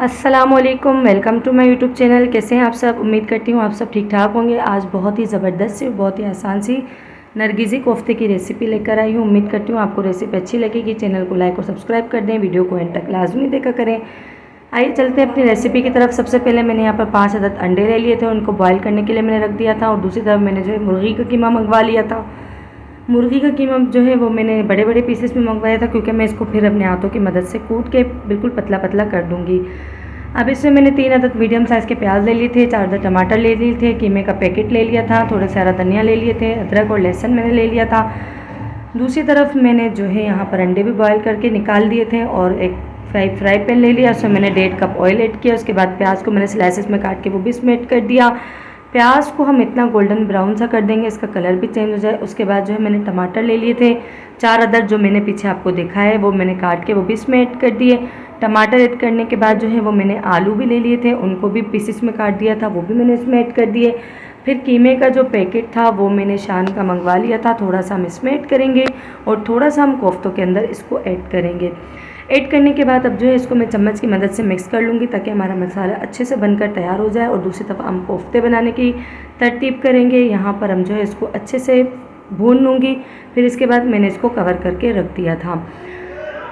अस्सलामुअलैकुम, welcome to my YouTube channel. कैसे हैं आप सब? उम्मीद करती हूँ आप सब ठीक ठाक होंगे। आज बहुत ही ज़बरदस्त सी, बहुत ही आसान सी नरगिज़ी कोफ्ते की रेसिपी लेकर आई हूँ। उम्मीद करती हूँ आपको रेसिपी अच्छी लगेगी। चैनल को लाइक और सब्सक्राइब कर दें, वीडियो को एंड तक लाजमी देखा करें। आइए चलते हैं अपनी रेसिपी की तरफ। सबसे पहले मैंने यहाँ पर 5 अदद अंडे ले लिए थे, उनको बॉयल करने के लिए मैंने रख दिया था। और दूसरी तरफ मैंने जो है मुर्गी का कीमा मंगवा लिया था। मुर्गी का कीमा जो है वो मैंने बड़े बड़े पीसेस में मंगवाया था, क्योंकि मैं इसको फिर अपने हाथों की मदद से कूट के बिल्कुल पतला पतला कर दूँगी। अब इसमें मैंने 3 अदद मीडियम साइज़ के प्याज ले लिए थे, 4 अदद टमाटर ले लिए थे, कीमे का पैकेट ले लिया था, थोड़ा सा हरा धनिया ले लिए थे, अदरक और लहसुन मैंने ले लिया था। दूसरी तरफ मैंने जो है यहाँ पर अंडे भी बॉयल करके निकाल दिए थे और एक फ्राई पैन ले लिया, उसमें मैंने 1.5 कप ऑयल ऐड किया। उसके बाद प्याज को मैंने स्लाइसेस में काट के वो भी इसमें ऐड कर दिया। प्याज को हम इतना गोल्डन ब्राउन सा कर देंगे, इसका कलर भी चेंज हो जाए। उसके बाद जो है मैंने टमाटर ले लिए थे, 4 अदद जो मैंने पीछे आपको देखा है वो मैंने काट के वो भी इसमें ऐड कर दिए। टमाटर ऐड करने के बाद जो है वो मैंने आलू भी ले लिए थे, उनको भी पीसेस में काट दिया था, वो भी मैंने इसमें ऐड कर दिए। फिर कीमे का जो पैकेट था वो मैंने शान का मंगवा लिया था, थोड़ा सा हम इसमें ऐड करेंगे और थोड़ा सा हम कोफ्तों के अंदर इसको ऐड करेंगे। ऐड करने के बाद अब जो है इसको मैं चम्मच की मदद से मिक्स कर लूँगी, ताकि हमारा मसाला अच्छे से बनकर तैयार हो जाए। और दूसरी तरफ हम कोफ्ते बनाने की तरतीब करेंगे। यहाँ पर हम जो है इसको अच्छे से भून लूँगी। फिर इसके बाद मैंने इसको कवर करके रख दिया था।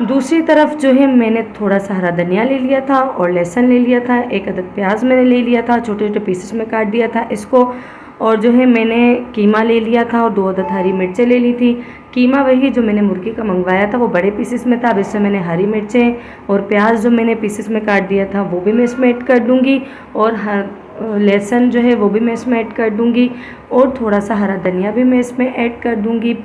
दूसरी तरफ जो है मैंने थोड़ा सा हरा धनिया ले लिया था और लहसुन ले लिया था, 1 अदद प्याज मैंने ले लिया था, छोटे छोटे पीसेस में काट दिया था इसको। और जो है मैंने कीमा ले लिया था और 2 अदद हरी मिर्चें ले ली थी। कीमा वही जो मैंने मुर्गी का मंगवाया था वो बड़े पीसेस में था। अब इसमें मैंने हरी मिर्चें और प्याज जो मैंने पीसेस में काट दिया था वो भी मैं इसमें ऐड कर दूँगी। और लहसुन जो है वो भी मैं इसमें ऐड कर दूँगी और थोड़ा सा हरा धनिया भी मैं इसमें ऐड कर दूँगी।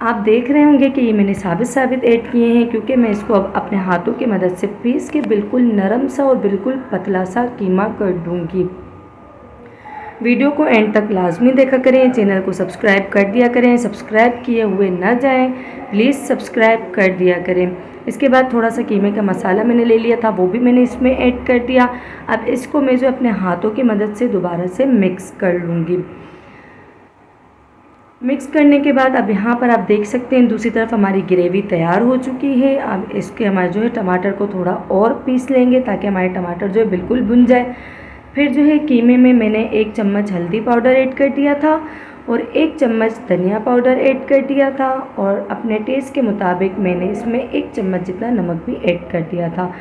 आप देख रहे होंगे कि ये मैंने साबित ऐड किए हैं, क्योंकि मैं इसको अब अपने हाथों की मदद से पीस के बिल्कुल नरम सा और बिल्कुल पतला सा कीमा कर दूंगी। वीडियो को एंड तक लाजमी देखा करें, चैनल को सब्सक्राइब कर दिया करें। सब्सक्राइब किए हुए ना जाएं, प्लीज़ सब्सक्राइब कर दिया करें। इसके बाद थोड़ा सा कीमे का मसाला मैंने ले लिया था, वो भी मैंने इसमें ऐड कर दिया। अब इसको मैं जो अपने हाथों की मदद से दोबारा से मिक्स कर लूँगी। मिक्स करने के बाद अब यहाँ पर आप देख सकते हैं दूसरी तरफ हमारी ग्रेवी तैयार हो चुकी है। अब इसके हमारे जो है टमाटर को थोड़ा और पीस लेंगे, ताकि हमारे टमाटर जो है बिल्कुल भुन जाए। फिर जो है कीमे में मैंने 1 चम्मच हल्दी पाउडर ऐड कर दिया था और 1 चम्मच धनिया पाउडर ऐड कर दिया था। और अपने टेस्ट के मुताबिक मैंने इसमें 1 चम्मच जितना नमक भी ऐड कर दिया था।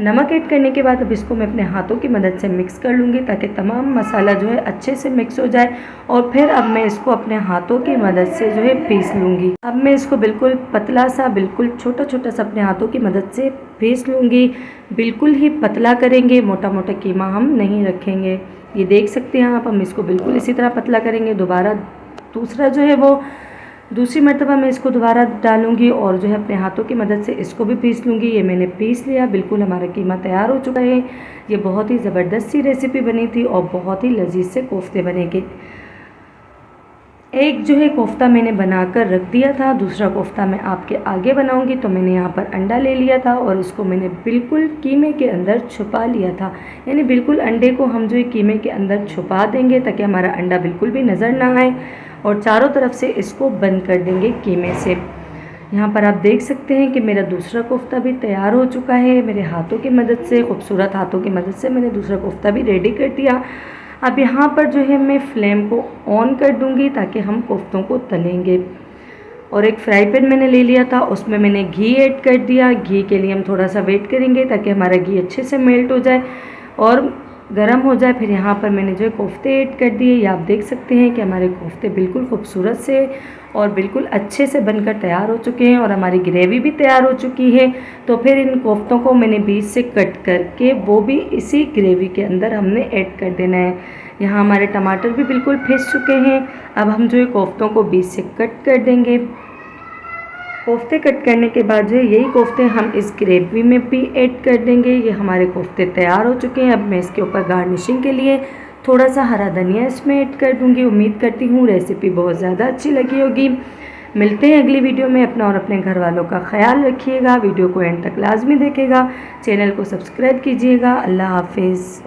नमक ऐड करने के बाद अब इसको मैं अपने हाथों की मदद से मिक्स कर लूँगी, ताकि तमाम मसाला जो है अच्छे से मिक्स हो जाए। और फिर अब मैं इसको अपने हाथों की मदद से जो है पीस लूँगी। अब मैं इसको बिल्कुल पतला सा, बिल्कुल छोटा छोटा सा अपने हाथों की मदद से पीस लूँगी। बिल्कुल ही पतला करेंगे, मोटा मोटा कीमा हम नहीं रखेंगे। ये देख सकते हैं आप, हम इसको बिल्कुल इसी तरह पतला करेंगे। दूसरा जो है वो दूसरी मर्तबा मैं इसको दोबारा डालूंगी और जो है अपने हाथों की मदद से इसको भी पीस लूँगी। ये मैंने पीस लिया, बिल्कुल हमारा कीमा तैयार हो चुका है। ये बहुत ही ज़बरदस्त सी रेसिपी बनी थी और बहुत ही लजीज से कोफ्ते बनेंगे। एक जो है कोफ्ता मैंने बनाकर रख दिया था, दूसरा कोफ्ता मैं आपके आगे बनाऊंगी। तो मैंने यहाँ पर अंडा ले लिया था और उसको मैंने बिल्कुल कीमे के अंदर छुपा लिया था। यानी बिल्कुल अंडे को हम जो है कीमे के अंदर छुपा देंगे, ताकि हमारा अंडा बिल्कुल भी नज़र ना आए। और चारों तरफ से इसको बंद कर देंगे कीमे से। यहाँ पर आप देख सकते हैं कि मेरा दूसरा कोफ्ता भी तैयार हो चुका है। मेरे हाथों की मदद से, खूबसूरत हाथों की मदद से मैंने दूसरा कोफ्ता भी रेडी कर दिया। अब यहाँ पर जो है मैं फ्लेम को ऑन कर दूँगी, ताकि हम कोफ्तों को तलेंगे। और एक फ्राई पैन मैंने ले लिया था, उसमें मैंने घी ऐड कर दिया। घी के लिए हम थोड़ा सा वेट करेंगे, ताकि हमारा घी अच्छे से मेल्ट हो जाए और गरम हो जाए। फिर यहाँ पर मैंने जो है कोफ्ते ऐड कर दिए। ये आप देख सकते हैं कि हमारे कोफ्ते बिल्कुल खूबसूरत से और बिल्कुल अच्छे से बनकर तैयार हो चुके हैं और हमारी ग्रेवी भी तैयार हो चुकी है। तो फिर इन कोफ्तों को मैंने बीच से कट करके वो भी इसी ग्रेवी के अंदर हमने ऐड कर देना है। यहाँ हमारे टमाटर भी बिल्कुल फिस चुके हैं। अब हम जो है कोफ्तों को बीच से कट कर देंगे। कोफ्ते कट करने के बाद जो है यही कोफ्ते हम इस ग्रेवी में भी ऐड कर देंगे। ये हमारे कोफ्ते तैयार हो चुके हैं। अब मैं इसके ऊपर गार्निशिंग के लिए थोड़ा सा हरा धनिया इसमें ऐड कर दूंगी। उम्मीद करती हूँ रेसिपी बहुत ज़्यादा अच्छी लगी होगी। मिलते हैं अगली वीडियो में। अपना और अपने घर वालों का ख्याल रखिएगा। वीडियो को एंड तक लाजमी देखेगा, चैनल को सब्सक्राइब कीजिएगा। अल्लाह हाफिज़।